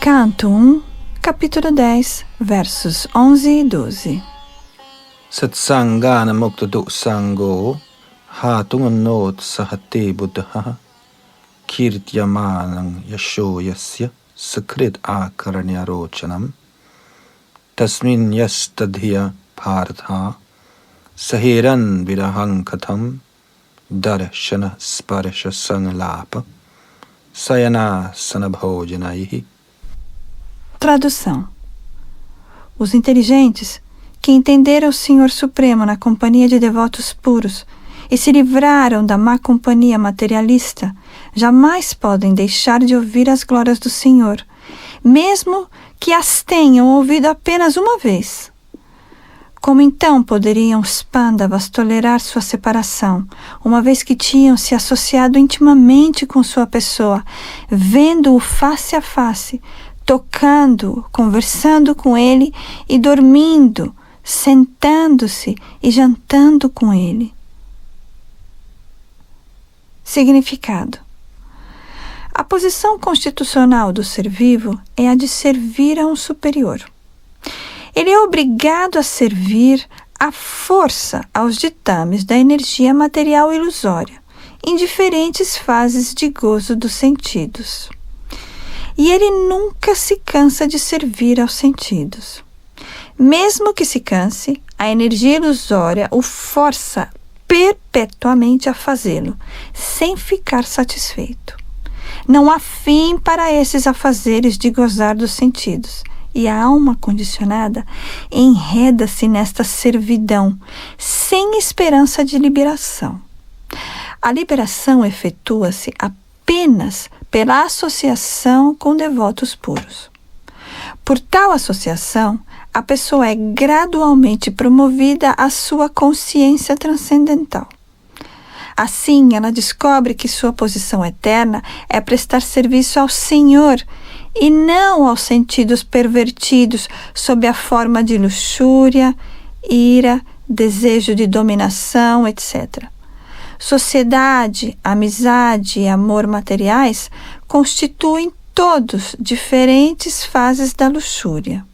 Canto 1, capítulo 10, versos 11 e 12. Satsangana muktadu sango hatunganot sahate buddha kirtyamanang yasho yasya sakrit akaranyarochanam tasmin yastadhiya partha sahiran virahang katham darshana sparsha sanglapa sayana sanabhojanaihi. Tradução: Os inteligentes que entenderam o Senhor Supremo na companhia de devotos puros e se livraram da má companhia materialista, jamais podem deixar de ouvir as glórias do Senhor, mesmo que as tenham ouvido apenas uma vez. Como então poderiam os Pandavas tolerar sua separação, uma vez que tinham se associado intimamente com sua pessoa, vendo-o face a face, tocando, conversando com ele e dormindo, sentando-se e jantando com ele? Significado: a posição constitucional do ser vivo é a de servir a um superior. Ele é obrigado a servir à força aos ditames da energia material ilusória, em diferentes fases de gozo dos sentidos. E ele nunca se cansa de servir aos sentidos. Mesmo que se canse, a energia ilusória o força perpetuamente a fazê-lo, sem ficar satisfeito. Não há fim para esses afazeres de gozar dos sentidos, e a alma condicionada enreda-se nesta servidão, sem esperança de liberação. A liberação efetua-se apenas pela associação com devotos puros. Por tal associação, a pessoa é gradualmente promovida à sua consciência transcendental. Assim, ela descobre que sua posição eterna é prestar serviço ao Senhor e não aos sentidos pervertidos sob a forma de luxúria, ira, desejo de dominação, etc. Sociedade, amizade e amor materiais constituem todos diferentes fases da luxúria.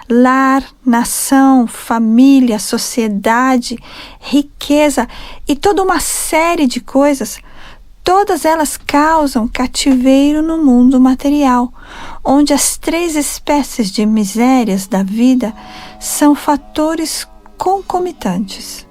Lar, nação, família, sociedade, riqueza e toda uma série de coisas, todas elas causam cativeiro no mundo material, onde as três espécies de misérias da vida são fatores concomitantes.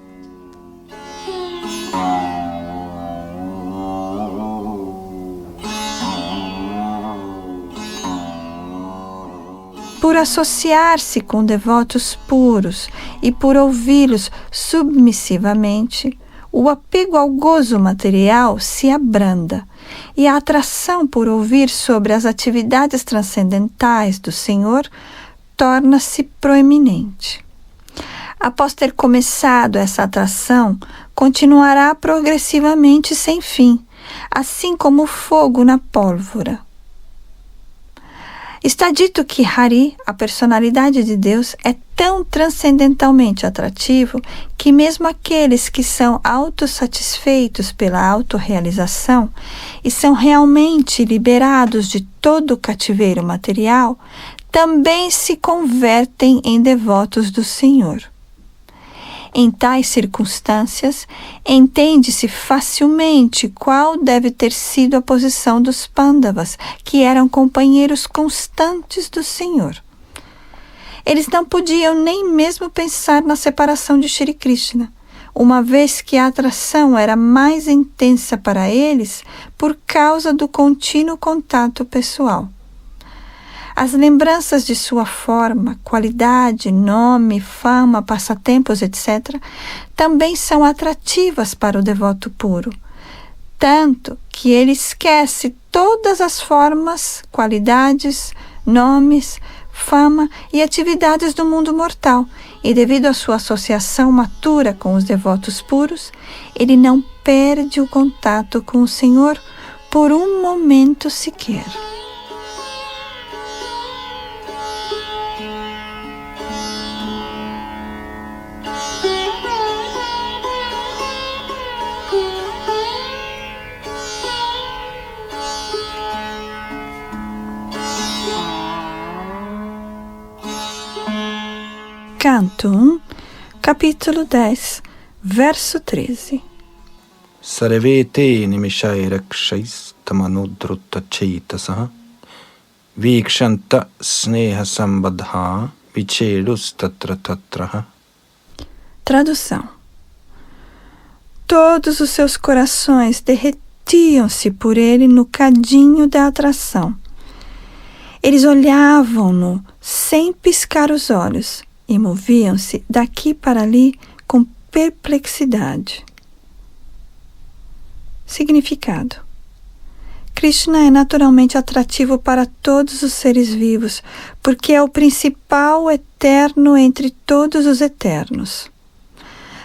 Por associar-se com devotos puros e por ouvi-los submissivamente, o apego ao gozo material se abranda e a atração por ouvir sobre as atividades transcendentais do Senhor torna-se proeminente. Após ter começado essa atração, continuará progressivamente sem fim, assim como o fogo na pólvora. Está dito que Hari, a personalidade de Deus, é tão transcendentalmente atrativo que mesmo aqueles que são autossatisfeitos pela autorrealização e são realmente liberados de todo o cativeiro material, também se convertem em devotos do Senhor. Em tais circunstâncias, entende-se facilmente qual deve ter sido a posição dos Pandavas, que eram companheiros constantes do Senhor. Eles não podiam nem mesmo pensar na separação de Shri Krishna, uma vez que a atração era mais intensa para eles por causa do contínuo contato pessoal. As lembranças de sua forma, qualidade, nome, fama, passatempos, etc., também são atrativas para o devoto puro, tanto que ele esquece todas as formas, qualidades, nomes, fama e atividades do mundo mortal, e devido à sua associação matura com os devotos puros, ele não perde o contato com o Senhor por um momento sequer. Canto 1, capítulo 10, verso 13. Sarvete nimishai rakshais tamanudrutta chaitasaha vikshanta sneha sambadha vichedus tatra tatraha. Tradução. Todos os seus corações derretiam-se por ele no cadinho da atração. Eles olhavam-no sem piscar os olhos e moviam-se daqui para ali com perplexidade. Significado. Krishna é naturalmente atrativo para todos os seres vivos, porque é o principal eterno entre todos os eternos.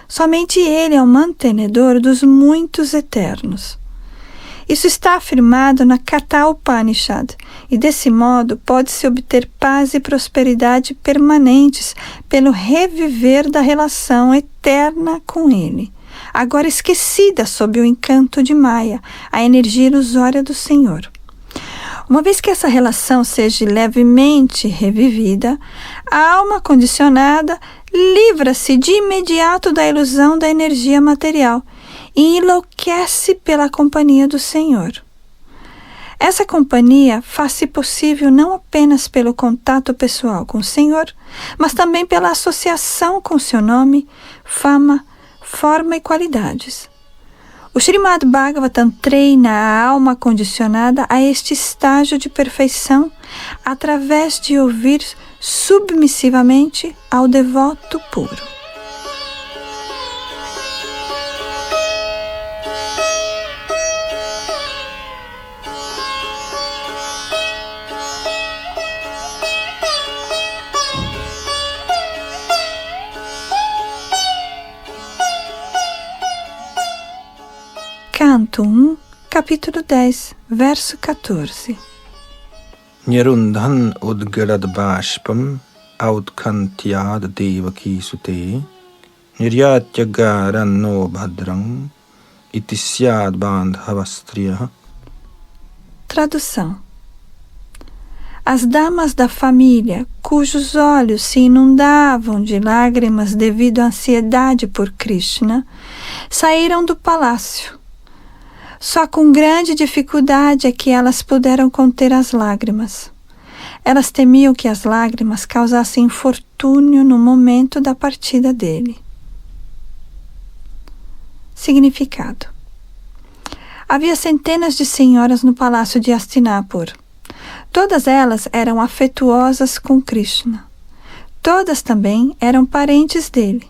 Somente ele é o mantenedor dos muitos eternos. Isso está afirmado na Katha Upanishad, e desse modo pode-se obter paz e prosperidade permanentes pelo reviver da relação eterna com ele, agora esquecida sob o encanto de Maya, a energia ilusória do Senhor. Uma vez que essa relação seja levemente revivida, a alma condicionada livra-se de imediato da ilusão da energia material e enlouquece pela companhia do Senhor. Essa companhia faz-se possível não apenas pelo contato pessoal com o Senhor, mas também pela associação com seu nome, fama, forma e qualidades. O Srimad Bhagavatam treina a alma condicionada a este estágio de perfeição através de ouvir submissivamente ao devoto puro. Canto 1, capítulo 10, verso 14. Nirundhan udgarad bashpam audkantyad devaki sute niryatyagaran no bhadram itisyad bandhavastriya. Tradução. As damas da família, cujos olhos se inundavam de lágrimas devido à ansiedade por Krishna, saíram do palácio. Só com grande dificuldade é que elas puderam conter as lágrimas. Elas temiam que as lágrimas causassem infortúnio no momento da partida dele. Significado. Havia centenas de senhoras no palácio de Hastinapur. Todas elas eram afetuosas com Krishna. Todas também eram parentes dele.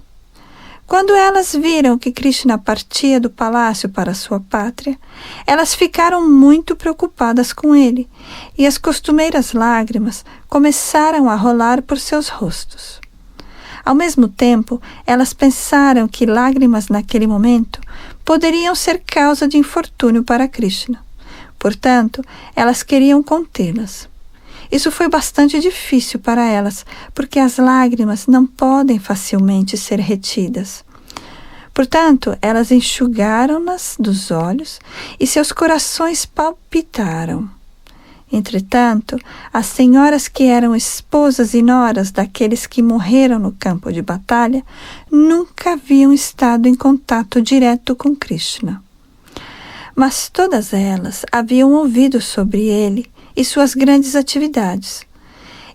Quando elas viram que Krishna partia do palácio para sua pátria, elas ficaram muito preocupadas com ele, e as costumeiras lágrimas começaram a rolar por seus rostos. Ao mesmo tempo, elas pensaram que lágrimas naquele momento poderiam ser causa de infortúnio para Krishna. Portanto, elas queriam contê-las. Isso foi bastante difícil para elas, porque as lágrimas não podem facilmente ser retidas. Portanto, elas enxugaram-nas dos olhos e seus corações palpitaram. Entretanto, as senhoras que eram esposas e noras daqueles que morreram no campo de batalha nunca haviam estado em contato direto com Krishna. Mas todas elas haviam ouvido sobre ele e suas grandes atividades.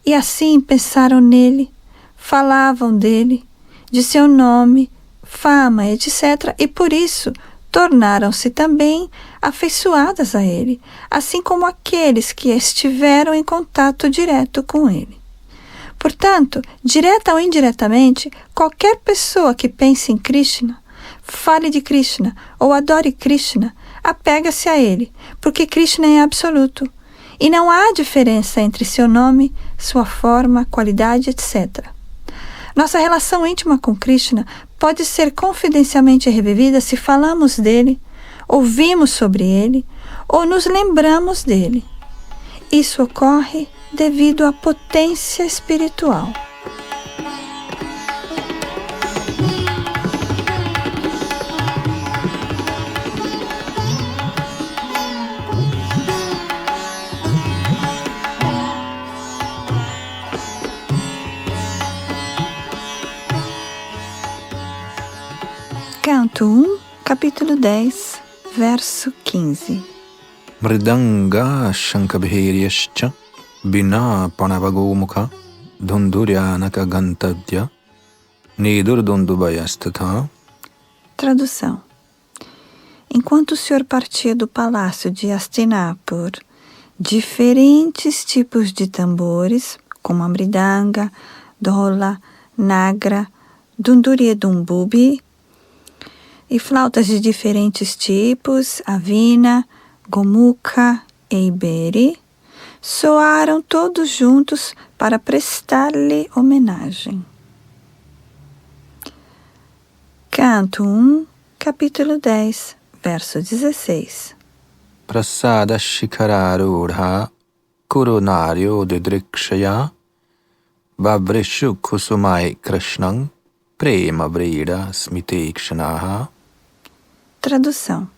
E assim pensaram nele, falavam dele, de seu nome, fama, etc. E por isso tornaram-se também afeiçoadas a ele, assim como aqueles que estiveram em contato direto com ele. Portanto, direta ou indiretamente, qualquer pessoa que pense em Krishna, fale de Krishna ou adore Krishna, apega-se a ele, porque Krishna é absoluto. E não há diferença entre seu nome, sua forma, qualidade, etc. Nossa relação íntima com Krishna pode ser confidencialmente revivida se falamos dele, ouvimos sobre ele ou nos lembramos dele. Isso ocorre devido à potência espiritual. Canto 1, capítulo 10, verso 15. Mridanga shankabhiryascha bina panavagomukha dhunduryanaka gantavya nidurdundubayastatha. Tradução. Enquanto o Senhor partia do palácio de Hastinapur, diferentes tipos de tambores, como a mridanga, dhola, nagra, dunduri e dumbubi, e flautas de diferentes tipos, a vina, gomukha e iberi, soaram todos juntos para prestar-lhe homenagem. Canto 1, capítulo 10, verso 16. Prasada shikararudha kurunaryo didrikshaya babrishu kusumai krishnam prema vrida smitekshanaha. Tradução.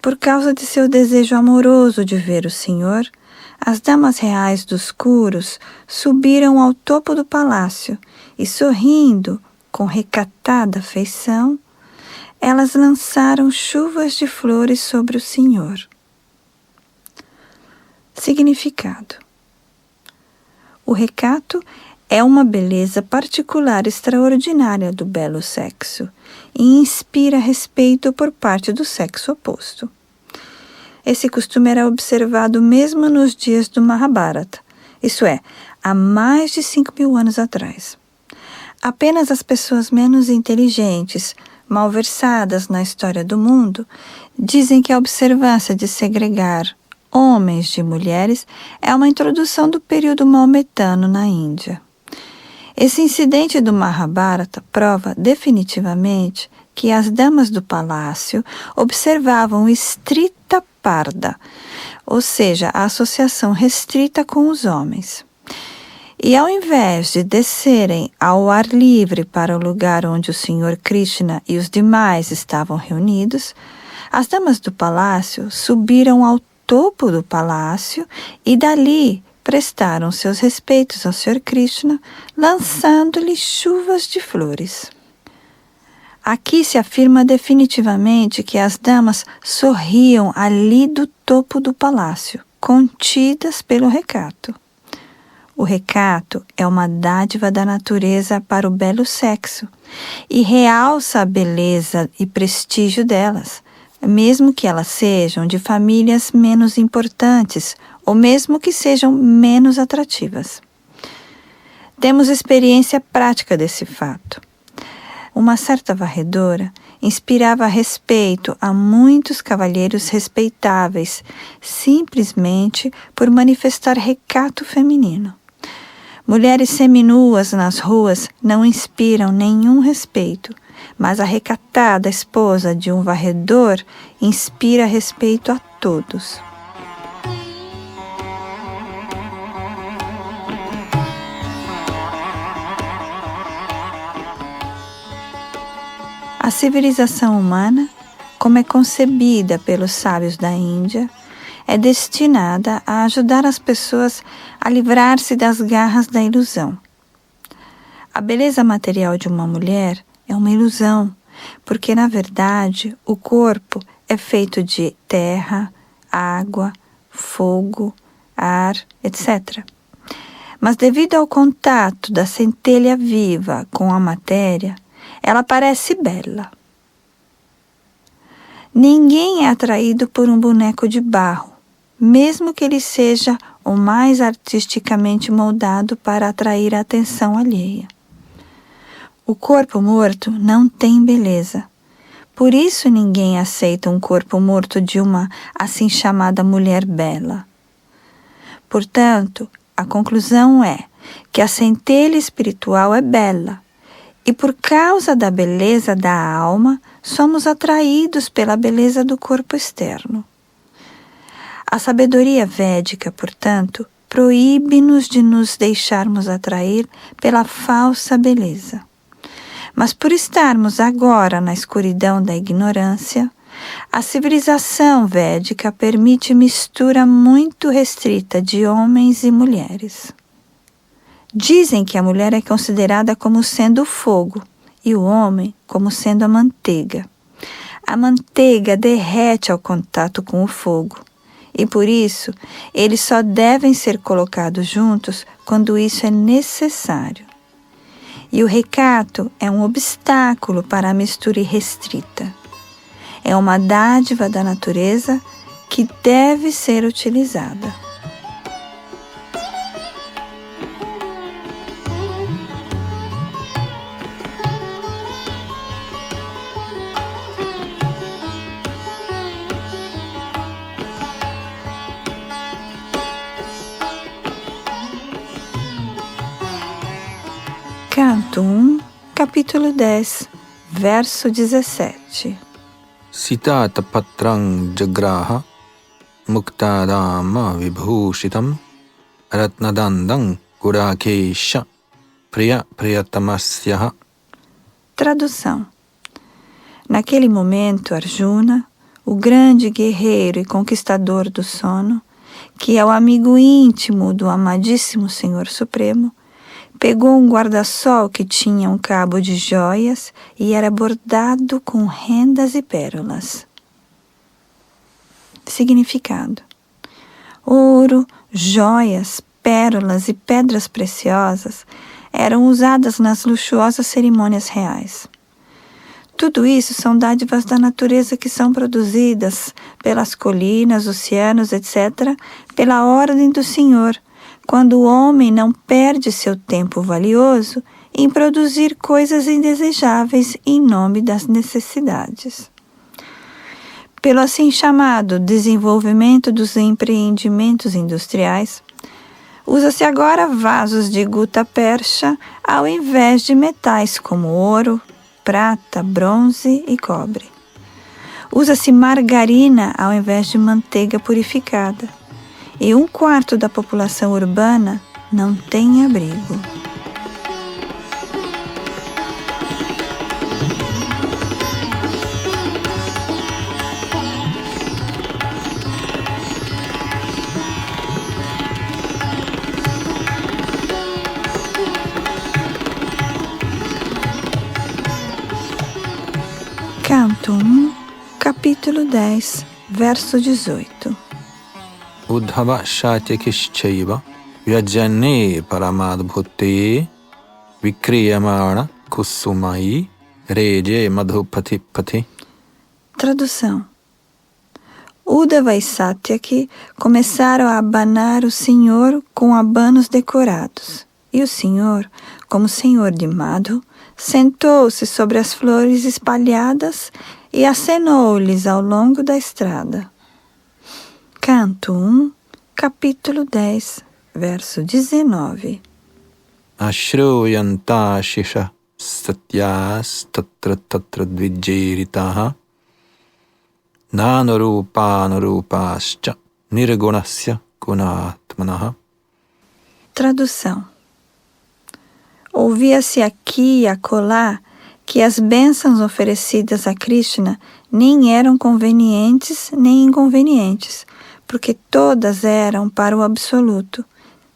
Por causa de seu desejo amoroso de ver o Senhor, as damas reais dos Kurus subiram ao topo do palácio e, sorrindo com recatada feição, elas lançaram chuvas de flores sobre o Senhor. Significado. O recato é uma beleza particular extraordinária do belo sexo e inspira respeito por parte do sexo oposto. Esse costume era observado mesmo nos dias do Mahabharata, isso é, há mais de 5.000 anos atrás. Apenas as pessoas menos inteligentes, mal versadas na história do mundo, dizem que a observância de segregar homens de mulheres é uma introdução do período maometano na Índia. Esse incidente do Mahabharata prova definitivamente que as damas do palácio observavam strita parda, ou seja, a associação restrita com os homens. E ao invés de descerem ao ar livre para o lugar onde o Senhor Krishna e os demais estavam reunidos, as damas do palácio subiram ao topo do palácio e dali prestaram seus respeitos ao Senhor Krishna, lançando-lhe chuvas de flores. Aqui se afirma definitivamente que as damas sorriam ali do topo do palácio, contidas pelo recato. O recato é uma dádiva da natureza para o belo sexo e realça a beleza e prestígio delas, mesmo que elas sejam de famílias menos importantes ou mesmo que sejam menos atrativas. Temos experiência prática desse fato. Uma certa varredora inspirava respeito a muitos cavalheiros respeitáveis, simplesmente por manifestar recato feminino. Mulheres seminuas nas ruas não inspiram nenhum respeito, mas a recatada esposa de um varredor inspira respeito a todos. A civilização humana, como é concebida pelos sábios da Índia, é destinada a ajudar as pessoas a livrar-se das garras da ilusão. A beleza material de uma mulher é uma ilusão, porque, na verdade, o corpo é feito de terra, água, fogo, ar, etc. Mas, devido ao contato da centelha viva com a matéria, ela parece bela. Ninguém é atraído por um boneco de barro, mesmo que ele seja o mais artisticamente moldado para atrair a atenção alheia. O corpo morto não tem beleza. Por isso ninguém aceita um corpo morto de uma assim chamada mulher bela. Portanto, a conclusão é que a centelha espiritual é bela, e por causa da beleza da alma, somos atraídos pela beleza do corpo externo. A sabedoria védica, portanto, proíbe-nos de nos deixarmos atrair pela falsa beleza. Mas por estarmos agora na escuridão da ignorância, a civilização védica permite mistura muito restrita de homens e mulheres. Dizem que a mulher é considerada como sendo fogo e o homem como sendo a manteiga. A manteiga derrete ao contato com o fogo, e por isso eles só devem ser colocados juntos quando isso é necessário. E o recato é um obstáculo para a mistura irrestrita. É uma dádiva da natureza que deve ser utilizada. Canto 1, capítulo 10, verso 17. Sitata patrang jagraha muktadama vibhushitam ratnadandam gurakesha priyatamasyaha. Tradução. Naquele momento, Arjuna, o grande guerreiro e conquistador do sono, que é o amigo íntimo do amadíssimo Senhor Supremo, pegou um guarda-sol que tinha um cabo de joias e era bordado com rendas e pérolas. Significado: ouro, joias, pérolas e pedras preciosas eram usadas nas luxuosas cerimônias reais. Tudo isso são dádivas da natureza que são produzidas pelas colinas, oceanos, etc., pela ordem do Senhor, quando o homem não perde seu tempo valioso em produzir coisas indesejáveis em nome das necessidades. Pelo assim chamado desenvolvimento dos empreendimentos industriais, usa-se agora vasos de guta persa ao invés de metais como ouro, prata, bronze e cobre. Usa-se margarina ao invés de manteiga purificada. E 1/4 da população urbana não tem abrigo. Canto 1, capítulo 10, verso 18. Uddhava shatyakishchaiva vyajane paramadbhutte vikriyamana kusumai reje madhupati pati. Tradução. Uddhava e Satyaki começaram a abanar o Senhor com abanos decorados, e o Senhor, como Senhor de Madhu, sentou-se sobre as flores espalhadas e acenou-lhes ao longo da estrada. Canto 1, capítulo 10, verso 19. Ashruyanta shisha satyas tatra dvijiritaha nanarupascha nirgunasya gunatmanaha. Tradução. Ouvia-se aqui e acolá que as bênçãos oferecidas a Krishna nem eram convenientes nem inconvenientes, porque todas eram para o Absoluto,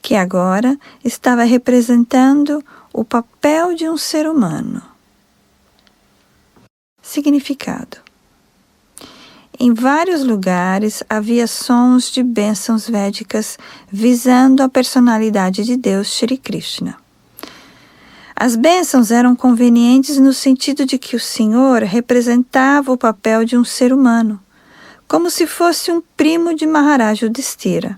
que agora estava representando o papel de um ser humano. Significado: em vários lugares havia sons de bênçãos védicas visando a personalidade de Deus Shri Krishna. As bênçãos eram convenientes no sentido de que o Senhor representava o papel de um ser humano, como se fosse um primo de Maharaj Yudhishthira.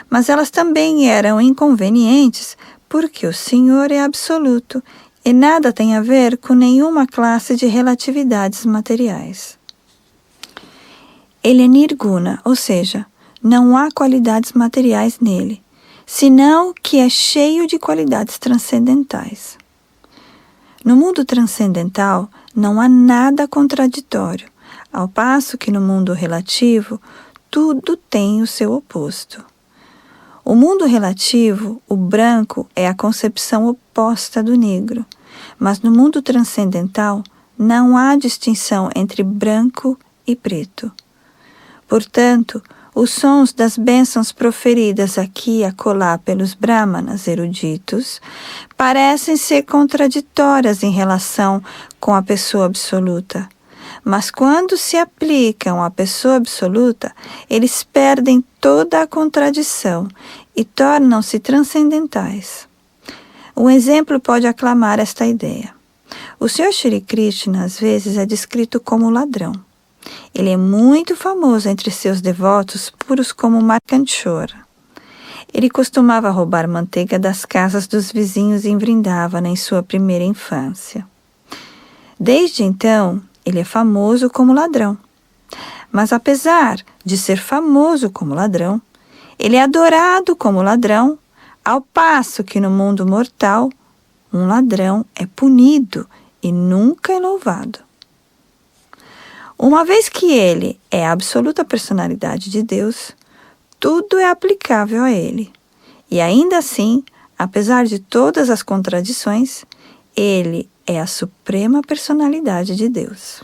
Mas elas também eram inconvenientes porque o Senhor é absoluto e nada tem a ver com nenhuma classe de relatividades materiais. Ele é nirguna, ou seja, não há qualidades materiais nele, senão que é cheio de qualidades transcendentais. No mundo transcendental não há nada contraditório, ao passo que no mundo relativo tudo tem o seu oposto. O mundo relativo, o branco, é a concepção oposta do negro, mas no mundo transcendental não há distinção entre branco e preto. Portanto, os sons das bênçãos proferidas aqui e acolá pelos brahmanas eruditos parecem ser contraditórias em relação com a pessoa absoluta. Mas quando se aplicam à pessoa absoluta, eles perdem toda a contradição e tornam-se transcendentais. Um exemplo pode aclamar esta ideia. O Sr. Shri Krishna, às vezes, é descrito como ladrão. Ele é muito famoso entre seus devotos puros como Markandeeshwara. Ele costumava roubar manteiga das casas dos vizinhos em Vrindavana em sua primeira infância. Desde então, ele é famoso como ladrão. Mas apesar de ser famoso como ladrão, ele é adorado como ladrão, ao passo que no mundo mortal, um ladrão é punido e nunca é louvado. Uma vez que ele é a absoluta personalidade de Deus, tudo é aplicável a ele. E ainda assim, apesar de todas as contradições, ele é a suprema personalidade de Deus.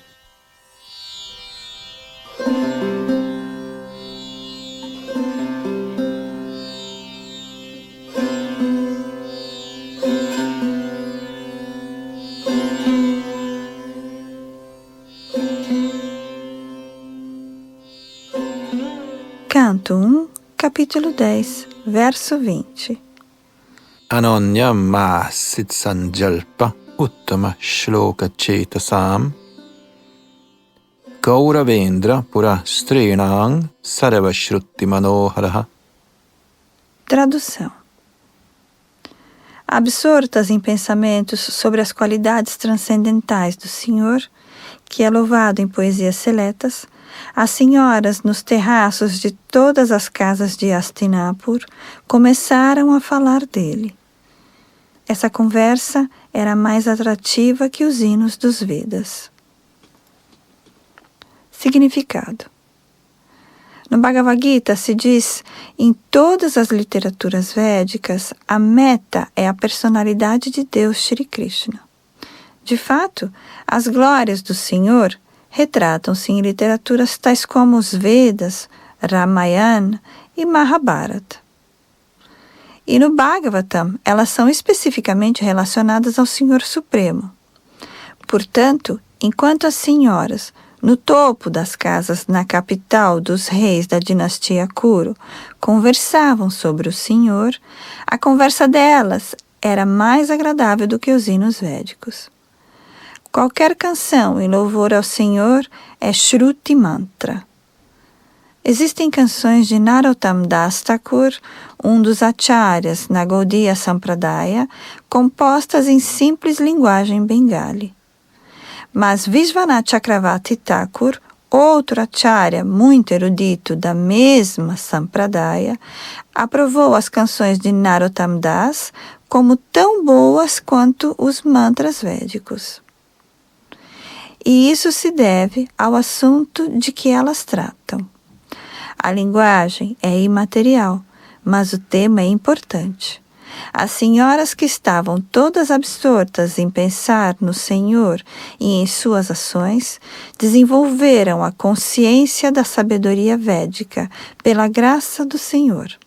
Canto 1, capítulo 10, verso 20. Ananya Masit Sanjalpa Uttama Shloka Chetasam Gauravendra Pura Strenang Sarva Shruti Manoharaha. Tradução. Absortas em pensamentos sobre as qualidades transcendentais do Senhor, que é louvado em poesias seletas, as senhoras nos terraços de todas as casas de Hastinapur começaram a falar dele. Essa conversa era mais atrativa que os hinos dos Vedas. Significado. No Bhagavad Gita se diz, em todas as literaturas védicas, a meta é a personalidade de Deus Shri Krishna. De fato, as glórias do Senhor retratam-se em literaturas tais como os Vedas, Ramayana e Mahabharata. E no Bhagavatam, elas são especificamente relacionadas ao Senhor Supremo. Portanto, enquanto as senhoras, no topo das casas na capital dos reis da dinastia Kuru, conversavam sobre o Senhor, a conversa delas era mais agradável do que os hinos védicos. Qualquer canção em louvor ao Senhor é Shruti Mantra. Existem canções de Narottam Das Thakur, um dos acharyas na Gaudiya Sampradaya, compostas em simples linguagem bengali. Mas Vishwanath Chakravarti Thakur, outro acharya muito erudito da mesma Sampradaya, aprovou as canções de Narottam Das como tão boas quanto os mantras védicos. E isso se deve ao assunto de que elas tratam. A linguagem é imaterial, mas o tema é importante. As senhoras que estavam todas absortas em pensar no Senhor e em suas ações, desenvolveram a consciência da sabedoria védica pela graça do Senhor.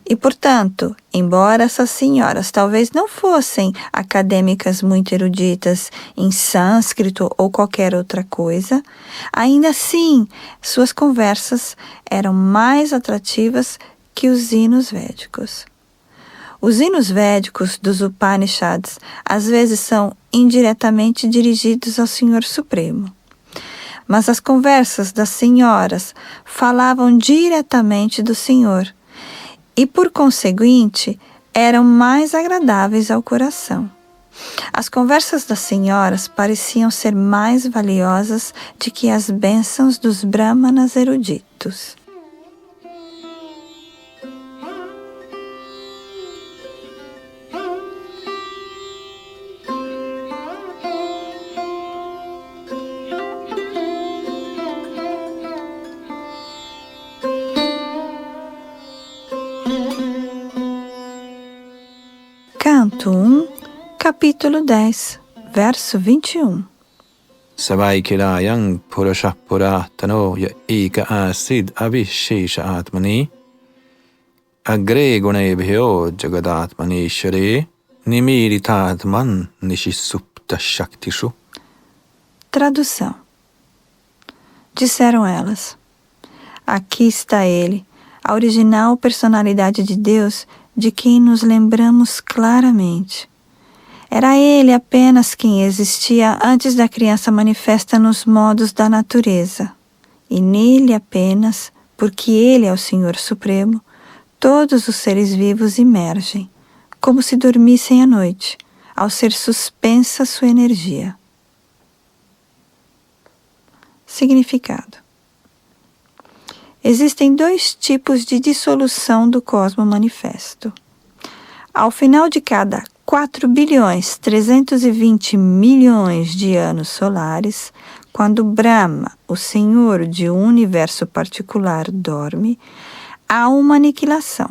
E, portanto, embora essas senhoras talvez não fossem acadêmicas muito eruditas em sânscrito ou qualquer outra coisa, ainda assim suas conversas eram mais atrativas que os hinos védicos. Os hinos védicos dos Upanishads às vezes são indiretamente dirigidos ao Senhor Supremo. Mas as conversas das senhoras falavam diretamente do Senhor e, por conseguinte, eram mais agradáveis ao coração. As conversas das senhoras pareciam ser mais valiosas do que as bênçãos dos brahmanas eruditos. Canto 1, capítulo 10, verso 21. Savaikilayang Purusha Puratano Ya Eka Asid Avishesha Atmani Agre Gunebhyo Jagadatmani Share Nimiritatman Nishisupta Shaktishu. Tradução. Disseram elas: aqui está ele, a original personalidade de Deus de quem nos lembramos claramente. Era ele apenas quem existia antes da criança manifesta nos modos da natureza. E nele apenas, porque ele é o Senhor Supremo, todos os seres vivos emergem, como se dormissem à noite, ao ser suspensa sua energia. Significado. Existem dois tipos de dissolução do cosmo manifesto. Ao final de cada 4.320.000.000 de anos solares, quando Brahma, o Senhor de um universo particular, dorme, há uma aniquilação.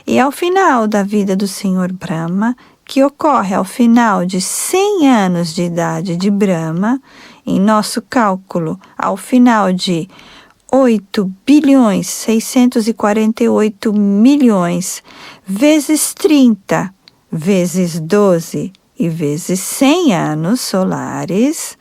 E ao final da vida do Senhor Brahma, que ocorre ao final de 100 anos de idade de Brahma, em nosso cálculo, ao final de 8.648.000.000 vezes 30 vezes 12 e vezes 100 anos solares,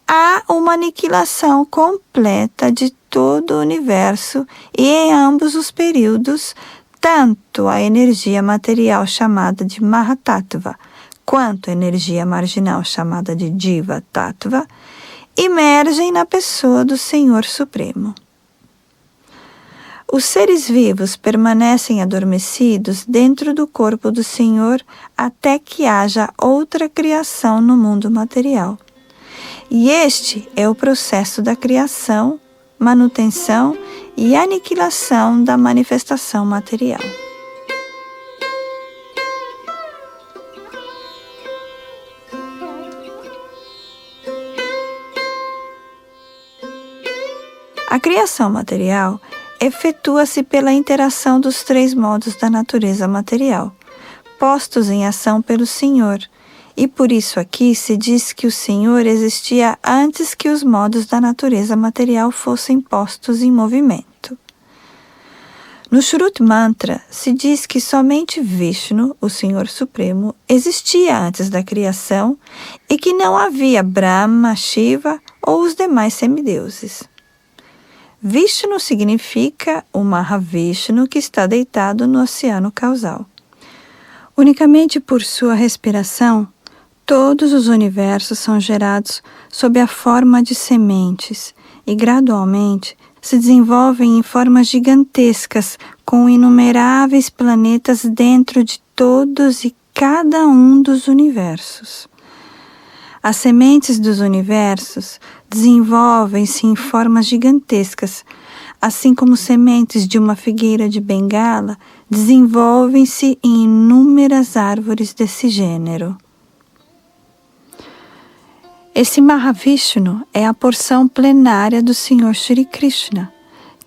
há uma aniquilação completa de todo o universo e em ambos os períodos, tanto a energia material chamada de Mahatattva quanto a energia marginal chamada de Jiva Tattva emergem na pessoa do Senhor Supremo. Os seres vivos permanecem adormecidos dentro do corpo do Senhor até que haja outra criação no mundo material. E este é o processo da criação, manutenção e aniquilação da manifestação material. A criação material efetua-se pela interação dos três modos da natureza material, postos em ação pelo Senhor, e por isso aqui se diz que o Senhor existia antes que os modos da natureza material fossem postos em movimento. No Shruti Mantra se diz que somente Vishnu, o Senhor Supremo, existia antes da criação e que não havia Brahma, Shiva ou os demais semideuses. Vishnu significa o Mahavishnu que está deitado no oceano causal. Unicamente por sua respiração, todos os universos são gerados sob a forma de sementes e gradualmente se desenvolvem em formas gigantescas com inumeráveis planetas dentro de todos e cada um dos universos. As sementes dos universos desenvolvem-se em formas gigantescas, assim como sementes de uma figueira de Bengala desenvolvem-se em inúmeras árvores desse gênero. Esse Mahavishnu é a porção plenária do Senhor Shri Krishna,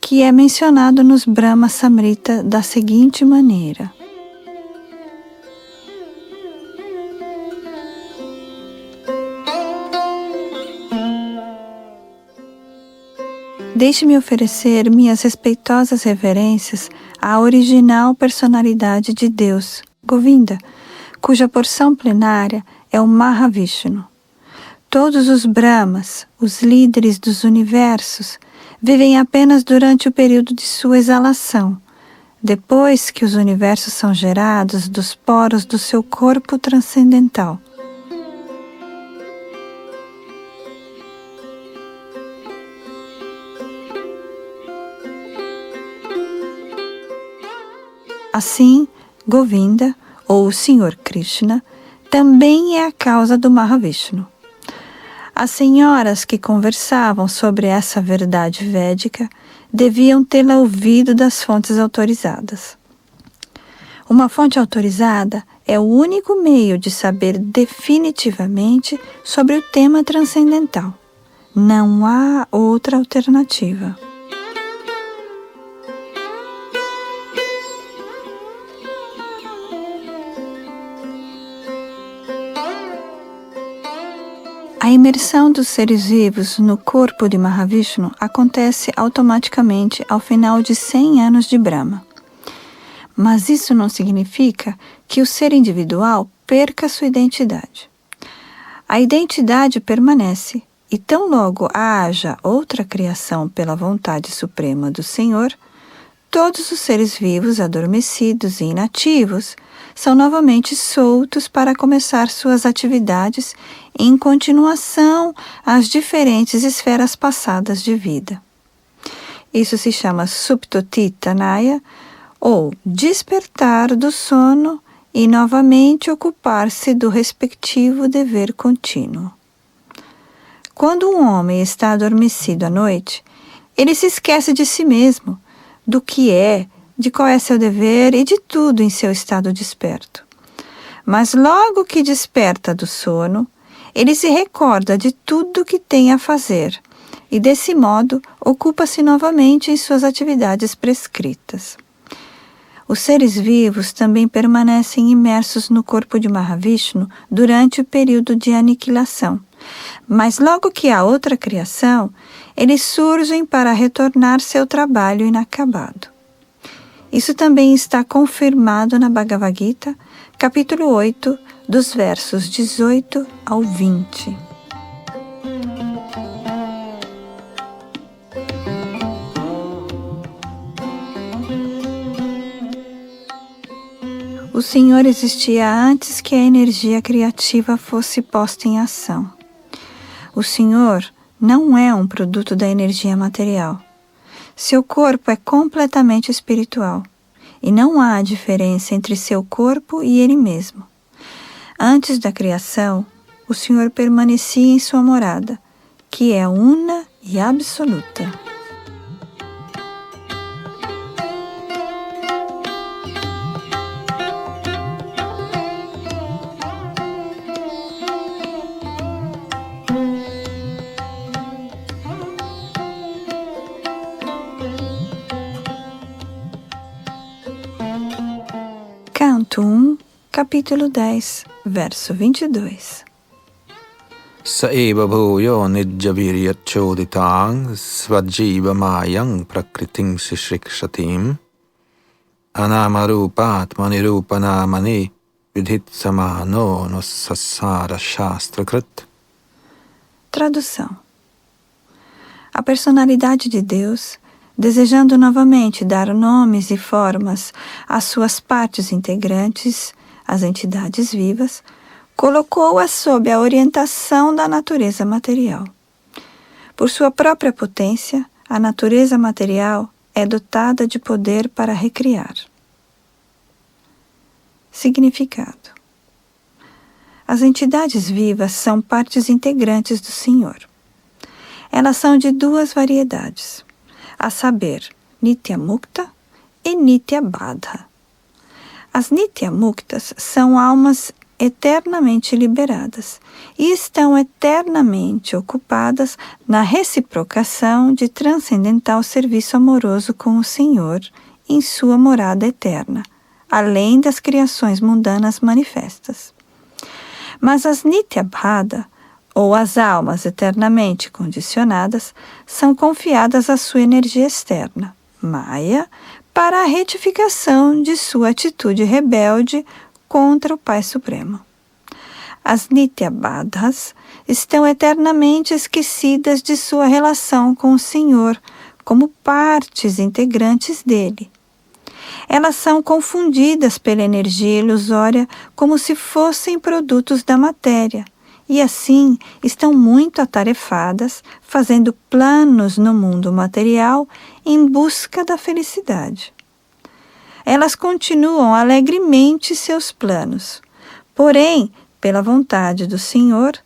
que é mencionado nos Brahma Samrita da seguinte maneira: deixe-me oferecer minhas respeitosas reverências à original personalidade de Deus, Govinda, cuja porção plenária é o Mahavishnu. Todos os Brahmas, os líderes dos universos, vivem apenas durante o período de sua exalação, depois que os universos são gerados dos poros do seu corpo transcendental. Assim, Govinda, ou o Senhor Krishna, também é a causa do Mahavishnu. As senhoras que conversavam sobre essa verdade védica deviam tê-la ouvido das fontes autorizadas. Uma fonte autorizada é o único meio de saber definitivamente sobre o tema transcendental. Não há outra alternativa. A imersão dos seres vivos no corpo de Mahavishnu acontece automaticamente ao final de 100 anos de Brahma. Mas isso não significa que o ser individual perca sua identidade. A identidade permanece, e tão logo haja outra criação pela vontade suprema do Senhor, todos os seres vivos adormecidos e inativos são novamente soltos para começar suas atividades em continuação às diferentes esferas passadas de vida. Isso se chama Suptotitanaya, ou despertar do sono e novamente ocupar-se do respectivo dever contínuo. Quando um homem está adormecido à noite, ele se esquece de si mesmo, do que é, de qual é seu dever e de tudo em seu estado desperto. Mas logo que desperta do sono, ele se recorda de tudo que tem a fazer e, desse modo, ocupa-se novamente em suas atividades prescritas. Os seres vivos também permanecem imersos no corpo de Mahavishnu durante o período de aniquilação, mas logo que há outra criação, eles surgem para retornar seu trabalho inacabado. Isso também está confirmado na Bhagavad Gita, capítulo 8, dos versos 18 ao 20. O Senhor existia antes que a energia criativa fosse posta em ação. O Senhor não é um produto da energia material. Seu corpo é completamente espiritual, e não há diferença entre seu corpo e ele mesmo. Antes da criação, o Senhor permanecia em sua morada, que é una e absoluta. Canto 1, capítulo 10, verso 22. Saeva bhuyo nijjaviryachoditāṃ svajīva māyaṃ prakritim sishrikshatīṃ anāmarūpātmanirūpanāmani vidhitsamāno no sassara shastrakrit. Tradução. A personalidade de Deus, desejando novamente dar nomes e formas às suas partes integrantes, as entidades vivas, colocou-as sob a orientação da natureza material. Por sua própria potência, a natureza material é dotada de poder para recriar. Significado. As entidades vivas são partes integrantes do Senhor. Elas são de duas variedades, a saber, Nitya Mukta e Nitya Baddha. As Nitya Muktas são almas eternamente liberadas e estão eternamente ocupadas na reciprocação de transcendental serviço amoroso com o Senhor em sua morada eterna, além das criações mundanas manifestas. Mas as Nitya Baddha, ou as almas eternamente condicionadas, são confiadas à sua energia externa, Maya, para a retificação de sua atitude rebelde contra o Pai Supremo. As Nitya Baddhas estão eternamente esquecidas de sua relação com o Senhor, como partes integrantes dele. Elas são confundidas pela energia ilusória como se fossem produtos da matéria, e assim estão muito atarefadas, fazendo planos no mundo material em busca da felicidade. Elas continuam alegremente seus planos, porém, pela vontade do Senhor,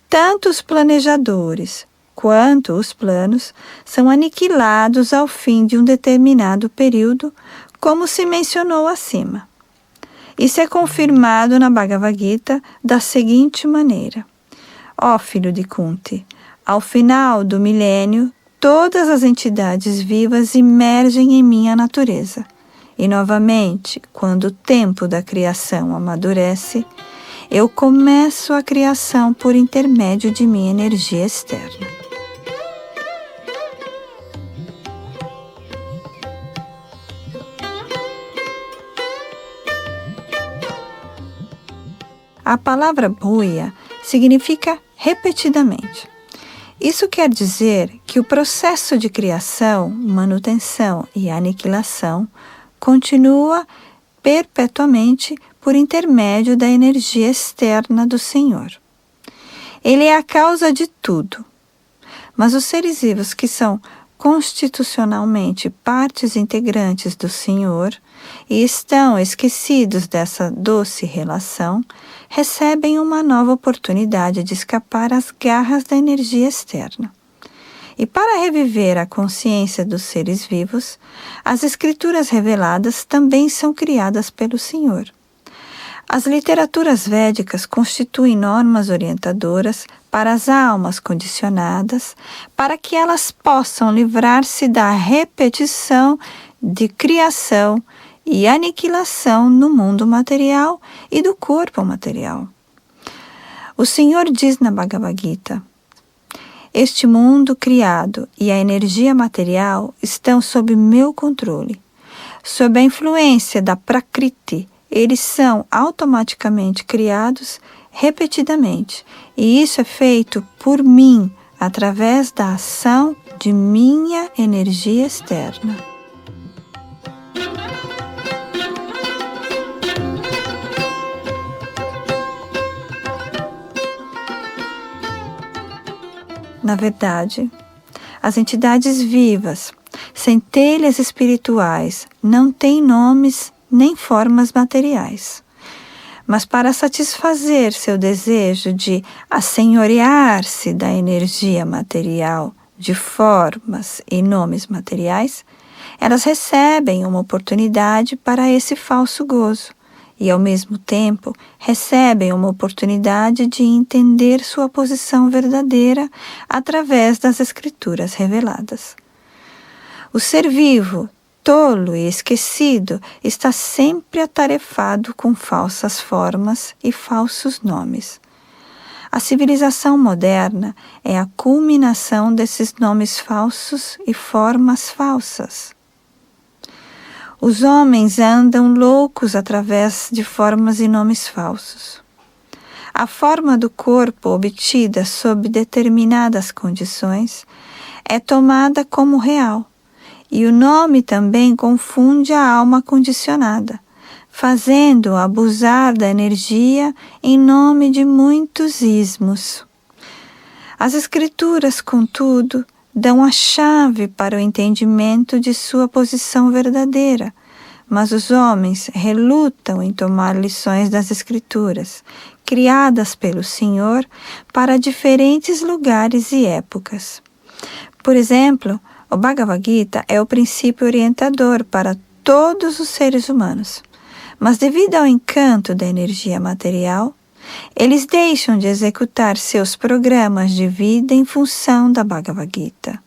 tanto os planejadores quanto os planos são aniquilados ao fim de um determinado período, como se mencionou acima. Isso é confirmado na Bhagavad Gita da seguinte maneira: ó filho de Kunti, ao final do milênio, todas as entidades vivas emergem em minha natureza. E novamente, quando o tempo da criação amadurece, eu começo a criação por intermédio de minha energia externa. A palavra bhuya significa repetidamente. Isso quer dizer que o processo de criação, manutenção e aniquilação continua perpetuamente por intermédio da energia externa do Senhor. Ele é a causa de tudo, mas os seres vivos que são constitucionalmente partes integrantes do Senhor e estão esquecidos dessa doce relação, recebem uma nova oportunidade de escapar às garras da energia externa. E para reviver a consciência dos seres vivos, as escrituras reveladas também são criadas pelo Senhor. As literaturas védicas constituem normas orientadoras para as almas condicionadas, para que elas possam livrar-se da repetição de criação e aniquilação no mundo material e do corpo material. O Senhor diz na Bhagavad Gita: este mundo criado e a energia material estão sob meu controle. Sob a influência da Prakriti, eles são automaticamente criados repetidamente, e isso é feito por mim, através da ação de minha energia externa. Na verdade, as entidades vivas, centelhas espirituais, não têm nomes nem formas materiais. Mas para satisfazer seu desejo de assenhorear-se da energia material de formas e nomes materiais, elas recebem uma oportunidade para esse falso gozo e, ao mesmo tempo, recebem uma oportunidade de entender sua posição verdadeira através das escrituras reveladas. O ser vivo, tolo e esquecido, está sempre atarefado com falsas formas e falsos nomes. A civilização moderna é a culminação desses nomes falsos e formas falsas. Os homens andam loucos através de formas e nomes falsos. A forma do corpo obtida sob determinadas condições é tomada como real. E o nome também confunde a alma condicionada, fazendo-o abusar da energia em nome de muitos ismos. As escrituras, contudo, dão a chave para o entendimento de sua posição verdadeira, mas os homens relutam em tomar lições das escrituras, criadas pelo Senhor para diferentes lugares e épocas. Por exemplo, o Bhagavad Gita é o princípio orientador para todos os seres humanos, mas devido ao encanto da energia material, eles deixam de executar seus programas de vida em função da Bhagavad Gita.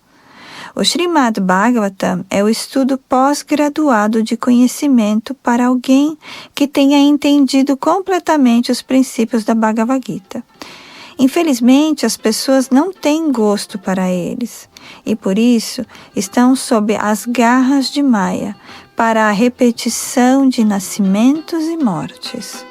O Srimad Bhagavatam é o estudo pós-graduado de conhecimento para alguém que tenha entendido completamente os princípios da Bhagavad Gita. Infelizmente, as pessoas não têm gosto para eles e, por isso, estão sob as garras de Maya para a repetição de nascimentos e mortes.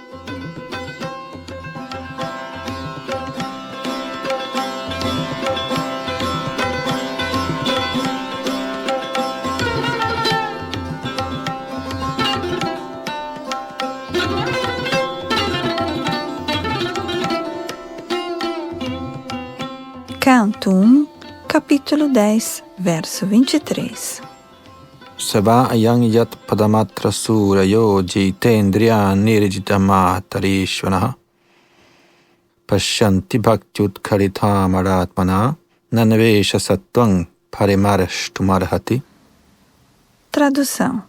Canto 1, capítulo 10, verso 23. Sava ayang yat padamatra surayo jitendriya nirjitamatarishvanaha pashyanti bhaktyut karitamaratmana nanvesha sattvang parimarashtumarhati. Tradução.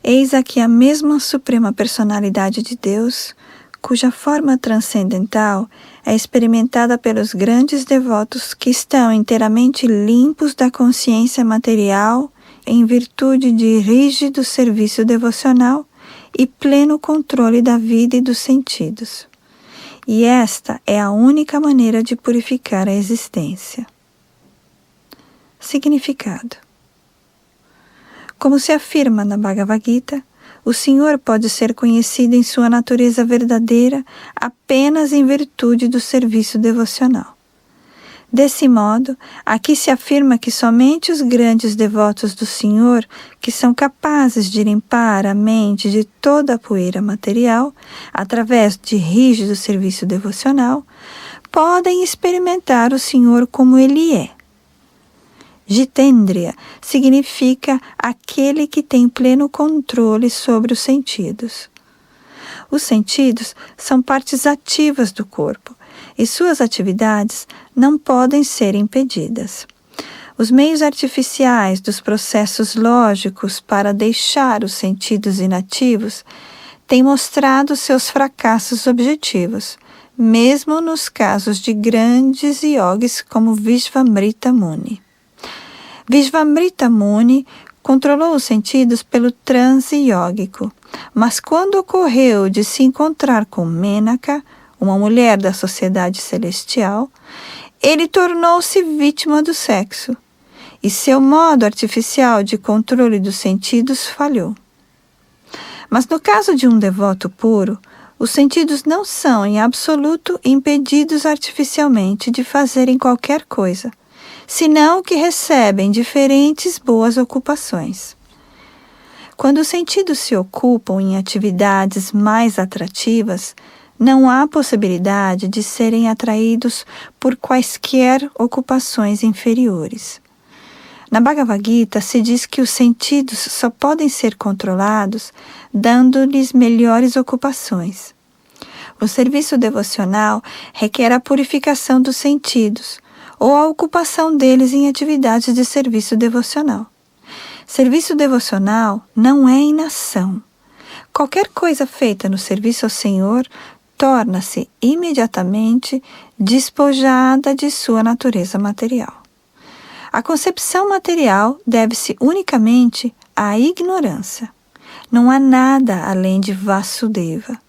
Eis aqui a mesma suprema personalidade de Deus, cuja forma transcendental é experimentada pelos grandes devotos que estão inteiramente limpos da consciência material em virtude de rígido serviço devocional e pleno controle da vida e dos sentidos. E esta é a única maneira de purificar a existência. Significado. Como se afirma na Bhagavad Gita, o Senhor pode ser conhecido em sua natureza verdadeira apenas em virtude do serviço devocional. Desse modo, aqui se afirma que somente os grandes devotos do Senhor, que são capazes de limpar a mente de toda a poeira material, através de rígido serviço devocional, podem experimentar o Senhor como Ele é. Jitendriya significa aquele que tem pleno controle sobre os sentidos. Os sentidos são partes ativas do corpo e suas atividades não podem ser impedidas. Os meios artificiais dos processos lógicos para deixar os sentidos inativos têm mostrado seus fracassos objetivos, mesmo nos casos de grandes yogis como Vishvamrita Muni. Vishvamrita Muni controlou os sentidos pelo transe yógico, mas quando ocorreu de se encontrar com Menaka, uma mulher da sociedade celestial, ele tornou-se vítima do sexo, e seu modo artificial de controle dos sentidos falhou. Mas no caso de um devoto puro, os sentidos não são em absoluto impedidos artificialmente de fazerem qualquer coisa, senão que recebem diferentes boas ocupações. Quando os sentidos se ocupam em atividades mais atrativas, não há possibilidade de serem atraídos por quaisquer ocupações inferiores. Na Bhagavad Gita se diz que os sentidos só podem ser controlados dando-lhes melhores ocupações. O serviço devocional requer a purificação dos sentidos, ou a ocupação deles em atividades de serviço devocional. Serviço devocional não é inação. Qualquer coisa feita no serviço ao Senhor torna-se imediatamente despojada de sua natureza material. A concepção material deve-se unicamente à ignorância. Não há nada além de Vasudeva.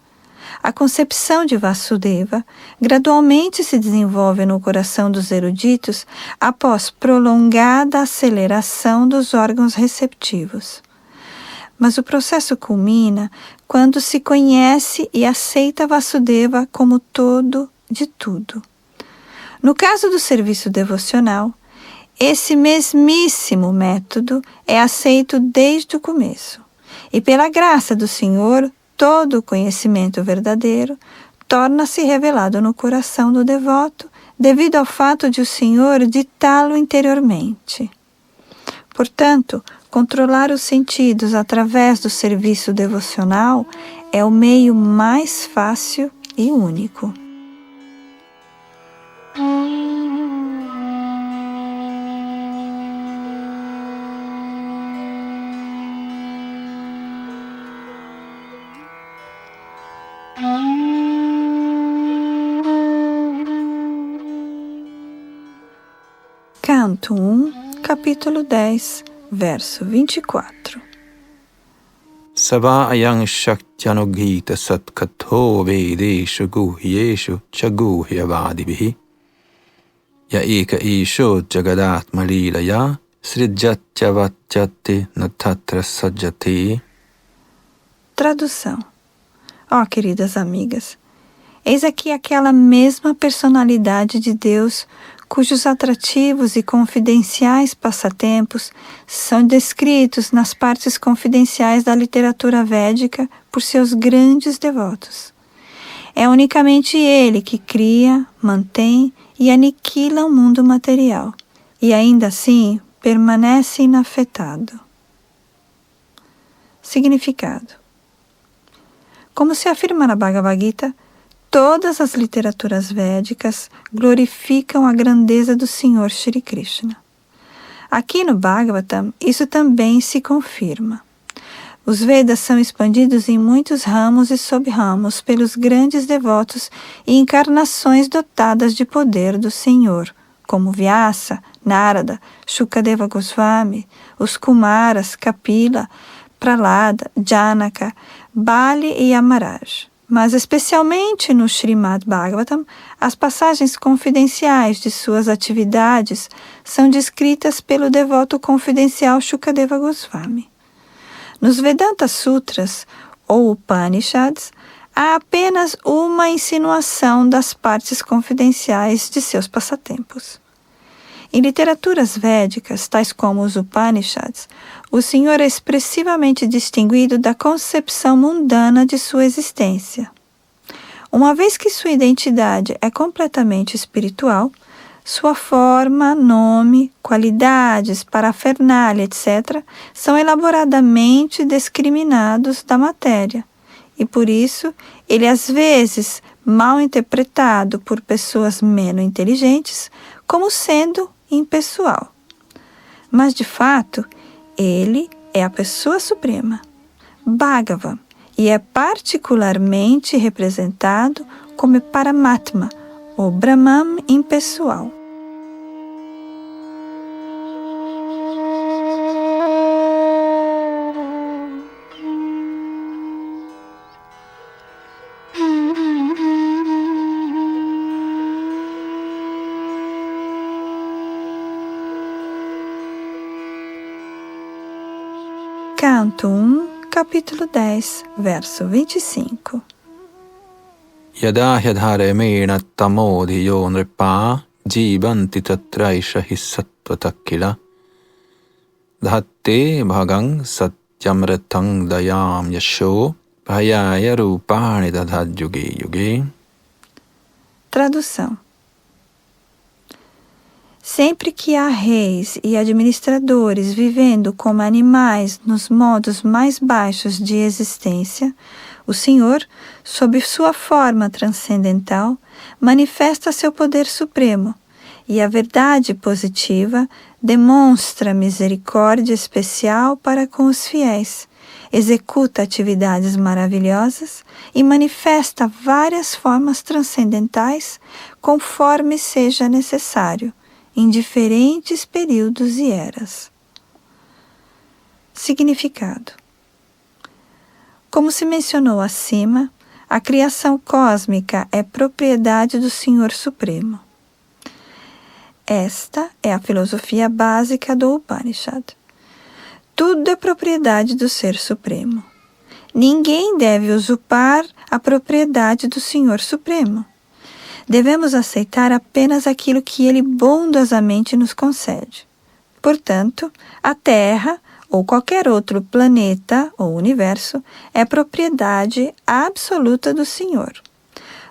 A concepção de Vasudeva gradualmente se desenvolve no coração dos eruditos após prolongada aceleração dos órgãos receptivos. Mas o processo culmina quando se conhece e aceita Vasudeva como todo de tudo. No caso do serviço devocional, esse mesmíssimo método é aceito desde o começo, e pela graça do Senhor, todo o conhecimento verdadeiro torna-se revelado no coração do devoto devido ao fato de o Senhor ditá-lo interiormente. Portanto, controlar os sentidos através do serviço devocional é o meio mais fácil e único. Canto 1, capítulo 10, verso 24. Sava ayang shakyanugita satkatho vedeshu guhyeshu chaguhyavadibihi ya eka isho jagadatma lilaya srijatyavatjati natatra sajjati. Tradução. Ó, queridas amigas, eis aqui aquela mesma personalidade de Deus cujos atrativos e confidenciais passatempos são descritos nas partes confidenciais da literatura védica por seus grandes devotos. É unicamente Ele que cria, mantém e aniquila o mundo material, e ainda assim permanece inafetado. Significado. Como se afirma na Bhagavad Gita, todas as literaturas védicas glorificam a grandeza do Senhor Shri Krishna. Aqui no Bhagavatam, isso também se confirma. Os Vedas são expandidos em muitos ramos e sub-ramos pelos grandes devotos e encarnações dotadas de poder do Senhor, como Vyasa, Narada, Shukadeva Goswami, os Kumaras, Kapila, Prahlada, Janaka, Bali e Yamaraj. Mas especialmente no Srimad Bhagavatam, as passagens confidenciais de suas atividades são descritas pelo devoto confidencial Shukadeva Goswami. Nos Vedanta Sutras, ou Upanishads, há apenas uma insinuação das partes confidenciais de seus passatempos. Em literaturas védicas, tais como os Upanishads, o Senhor é expressivamente distinguido da concepção mundana de sua existência. Uma vez que sua identidade é completamente espiritual, sua forma, nome, qualidades, parafernália, etc., são elaboradamente discriminados da matéria, e por isso ele às vezes mal interpretado por pessoas menos inteligentes como sendo impessoal. Mas de fato, ele é a pessoa suprema, Bhagavan, e é particularmente representado como Paramatma, o Brahman impessoal. Canto 1, capítulo 10, verso 25. Yada hyadharamena tamodhiyo nripa jivanti tatraisha hissattvatakila dhatte bhagang satyamritang dayam yasho bhayaya rupani dadhad yuge yuge. Tradução. Sempre que há reis e administradores vivendo como animais nos modos mais baixos de existência, o Senhor, sob sua forma transcendental, manifesta seu poder supremo, e a verdade positiva demonstra misericórdia especial para com os fiéis, executa atividades maravilhosas e manifesta várias formas transcendentais conforme seja necessário, em diferentes períodos e eras. Significado. Como se mencionou acima, a criação cósmica é propriedade do Senhor Supremo. Esta é a filosofia básica do Upanishad. Tudo é propriedade do Ser Supremo. Ninguém deve usurpar a propriedade do Senhor Supremo. Devemos aceitar apenas aquilo que Ele bondosamente nos concede. Portanto, a Terra, ou qualquer outro planeta ou universo, é propriedade absoluta do Senhor.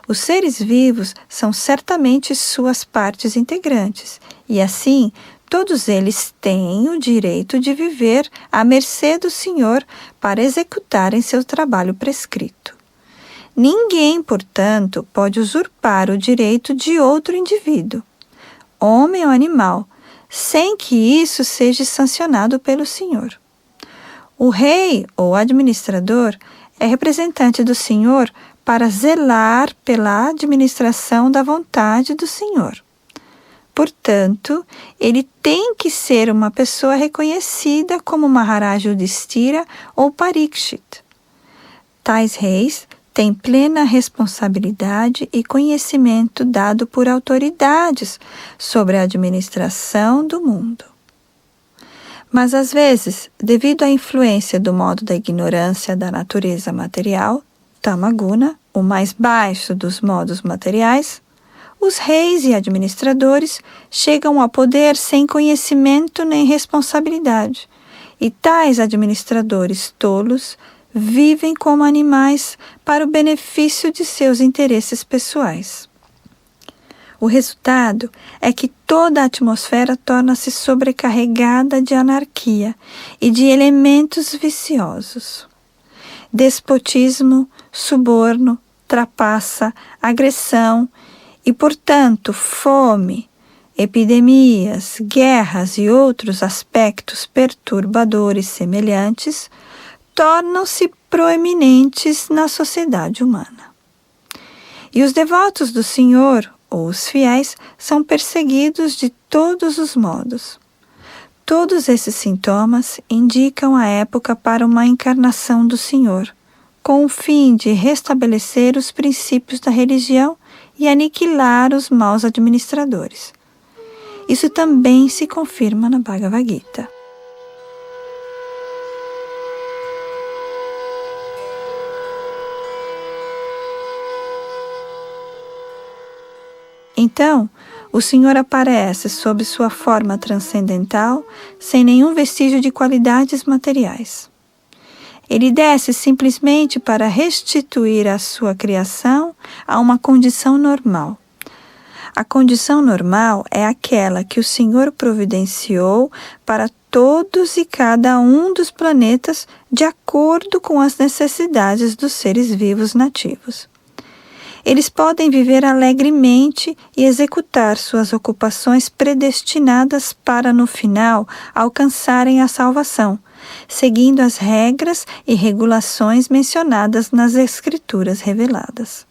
Os seres vivos são certamente suas partes integrantes, e assim, todos eles têm o direito de viver à mercê do Senhor para executarem seu trabalho prescrito. Ninguém, portanto, pode usurpar o direito de outro indivíduo, homem ou animal, sem que isso seja sancionado pelo Senhor. O rei ou administrador é representante do Senhor para zelar pela administração da vontade do Senhor. Portanto, ele tem que ser uma pessoa reconhecida como Maharaj Yudhishthira ou Parikshit. Tais reis têm plena responsabilidade e conhecimento dado por autoridades sobre a administração do mundo. Mas às vezes, devido à influência do modo da ignorância da natureza material, Tamaguna, o mais baixo dos modos materiais, os reis e administradores chegam ao poder sem conhecimento nem responsabilidade, e tais administradores tolos vivem como animais para o benefício de seus interesses pessoais. O resultado é que toda a atmosfera torna-se sobrecarregada de anarquia e de elementos viciosos. Despotismo, suborno, trapaça, agressão e, portanto, fome, epidemias, guerras e outros aspectos perturbadores semelhantes tornam-se proeminentes na sociedade humana. E os devotos do Senhor, ou os fiéis, são perseguidos de todos os modos. Todos esses sintomas indicam a época para uma encarnação do Senhor, com o fim de restabelecer os princípios da religião e aniquilar os maus administradores. Isso também se confirma na Bhagavad Gita. Então, o Senhor aparece sob sua forma transcendental, sem nenhum vestígio de qualidades materiais. Ele desce simplesmente para restituir a sua criação a uma condição normal. A condição normal é aquela que o Senhor providenciou para todos e cada um dos planetas de acordo com as necessidades dos seres vivos nativos. Eles podem viver alegremente e executar suas ocupações predestinadas para, no final, alcançarem a salvação, seguindo as regras e regulações mencionadas nas Escrituras reveladas.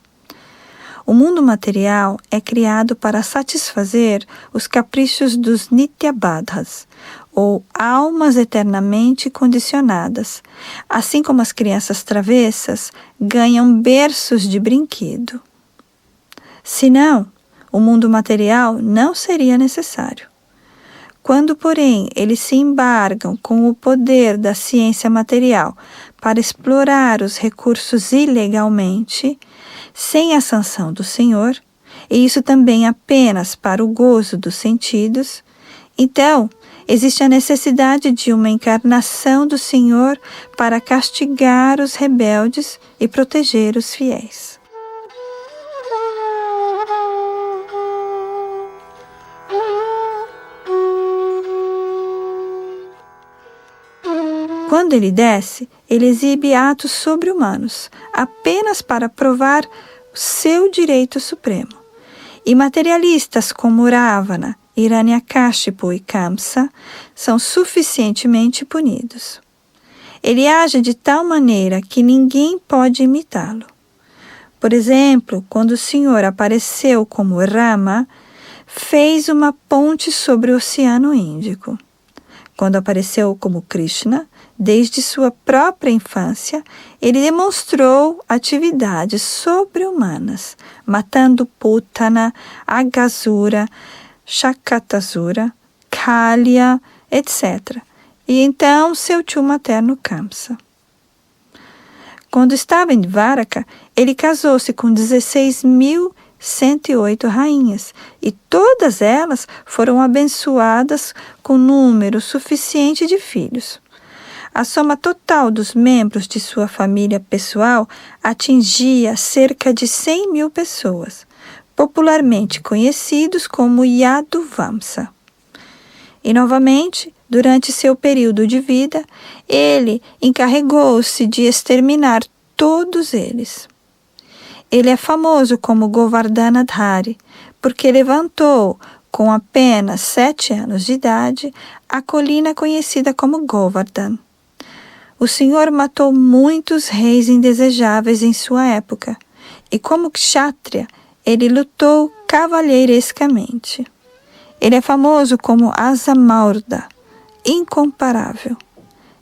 O mundo material é criado para satisfazer os caprichos dos Nityabadhas, ou almas eternamente condicionadas, assim como as crianças travessas ganham berços de brinquedo. Senão, o mundo material não seria necessário. Quando, porém, eles se embargam com o poder da ciência material para explorar os recursos ilegalmente, sem a sanção do Senhor, e isso também apenas para o gozo dos sentidos, então existe a necessidade de uma encarnação do Senhor para castigar os rebeldes e proteger os fiéis. Quando ele desce, ele exibe atos sobre-humanos, apenas para provar o seu direito supremo. E materialistas como Ravana, Hiranyakashipu e Kamsa são suficientemente punidos. Ele age de tal maneira que ninguém pode imitá-lo. Por exemplo, quando o Senhor apareceu como Rama, fez uma ponte sobre o Oceano Índico. Quando apareceu como Krishna, desde sua própria infância, ele demonstrou atividades sobre-humanas, matando Putana, Aghasura, Shakatasura, Kalya, etc. E então seu tio materno Kamsa. Quando estava em Dvaraka, ele casou-se com 16.108 rainhas, e todas elas foram abençoadas com número suficiente de filhos. A soma total dos membros de sua família pessoal atingia cerca de 100.000 pessoas, popularmente conhecidos como Yaduvamsa. E novamente, durante seu período de vida, ele encarregou-se de exterminar todos eles. Ele é famoso como Govardhanadhari, porque levantou, com apenas 7 anos de idade, a colina conhecida como Govardhan. O Senhor matou muitos reis indesejáveis em sua época, e como kshatriya, ele lutou cavalheirescamente. Ele é famoso como Asamauda, incomparável.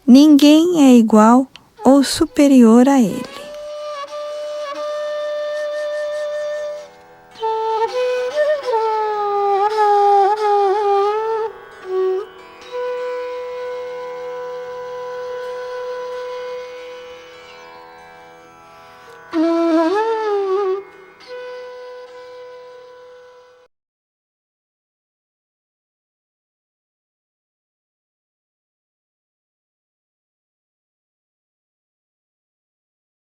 Ninguém é igual ou superior a ele.